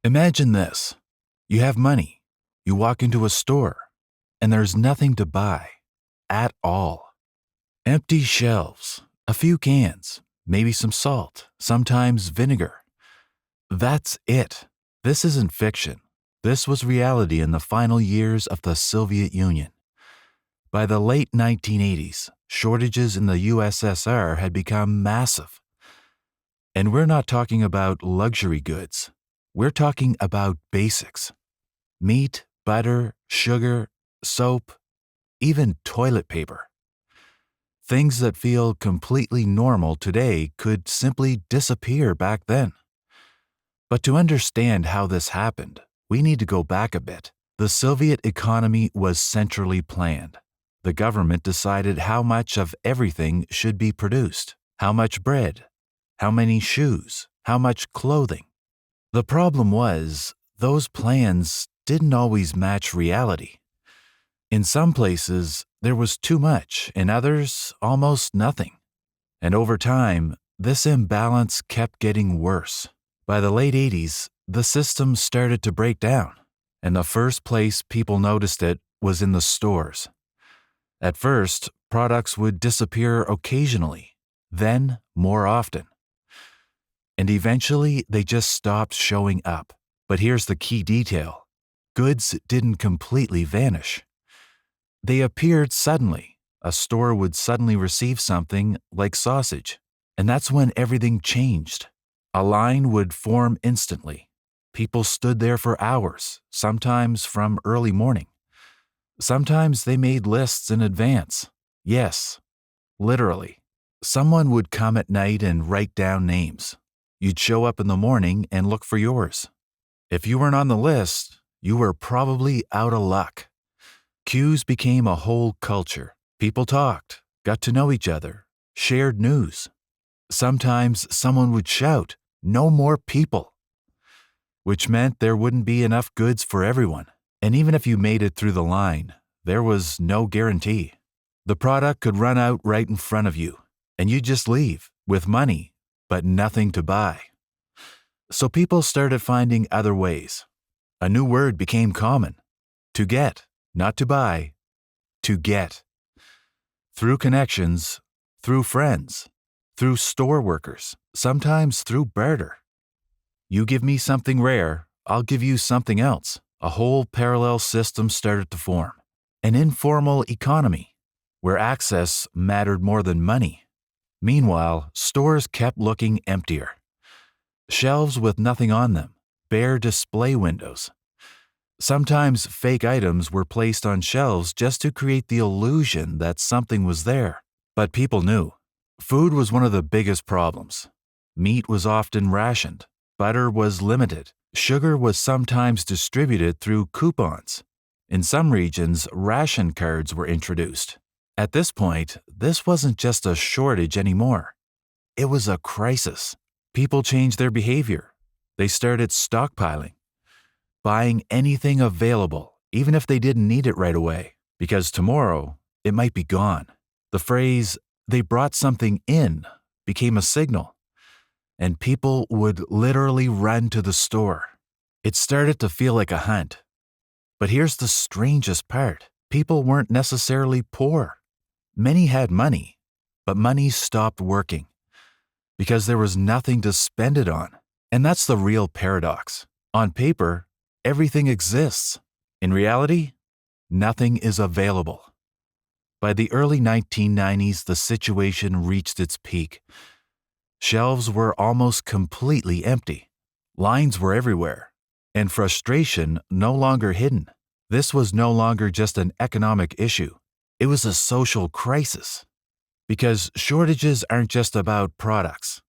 Imagine this. You have money. You walk into a store, and there's nothing to buy at all. Empty shelves, a few cans, maybe some salt, sometimes vinegar. That's it. This isn't fiction. This was reality in the final years of the Soviet Union. By the late 1980s, shortages in the USSR had become massive. And we're not talking about luxury goods. We're talking about basics. Meat, butter, sugar, soap, even toilet paper. Things that feel completely normal today could simply disappear back then. But to understand how this happened, we need to go back a bit. The Soviet economy was centrally planned. The government decided how much of everything should be produced, how much bread, how many shoes, how much clothing. The problem was, those plans didn't always match reality. In some places, there was too much, in others, almost nothing. And over time, this imbalance kept getting worse. By the late 80s, the system started to break down, and the first place people noticed it was in the stores. At first, products would disappear occasionally, then more often. And eventually, they just stopped showing up. But here's the key detail. Goods didn't completely vanish. They appeared suddenly. A store would suddenly receive something like sausage, and that's when everything changed. A line would form instantly. People stood there for hours, sometimes from early morning. Sometimes they made lists in advance. Yes, literally. Someone would come at night and write down names. You'd show up in the morning and look for yours. If you weren't on the list, you were probably out of luck. Queues became a whole culture. People talked, got to know each other, shared news. Sometimes someone would shout, "No more people," which meant there wouldn't be enough goods for everyone. And even if you made it through the line, there was no guarantee. The product could run out right in front of you, and you'd just leave with money, but nothing to buy. So people started finding other ways. A new word became common. To get, not to buy, to get. Through connections, through friends, through store workers, sometimes through barter. You give me something rare, I'll give you something else. A whole parallel system started to form. An informal economy, where access mattered more than money. Meanwhile, stores kept looking emptier. Shelves with nothing on them, bare display windows. Sometimes fake items were placed on shelves just to create the illusion that something was there. But people knew. Food was one of the biggest problems. Meat was often rationed. Butter was limited. Sugar was sometimes distributed through coupons. In some regions, ration cards were introduced. At this point, this wasn't just a shortage anymore. It was a crisis. People changed their behavior. They started stockpiling, buying anything available, even if they didn't need it right away, because tomorrow it might be gone. The phrase, "they brought something in," became a signal, and people would literally run to the store. It started to feel like a hunt. But here's the strangest part. People weren't necessarily poor. Many had money, but money stopped working because there was nothing to spend it on. And that's the real paradox. On paper, everything exists. In reality, nothing is available. By the early 1990s, the situation reached its peak. Shelves were almost completely empty. Lines were everywhere, and frustration no longer hidden. This was no longer just an economic issue. It was a social crisis. Because shortages aren't just about products.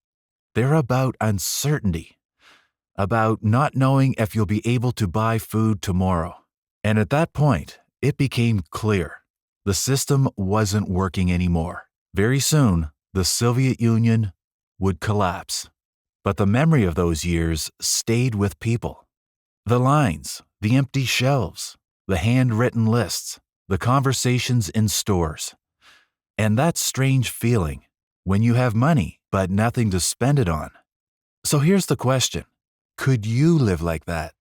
They're about uncertainty, about not knowing if you'll be able to buy food tomorrow. And at that point, it became clear. The system wasn't working anymore. Very soon, the Soviet Union would collapse. But the memory of those years stayed with people. The lines, the empty shelves, the handwritten lists, the conversations in stores. And that strange feeling when you have money but nothing to spend it on. So here's the question. Could you live like that?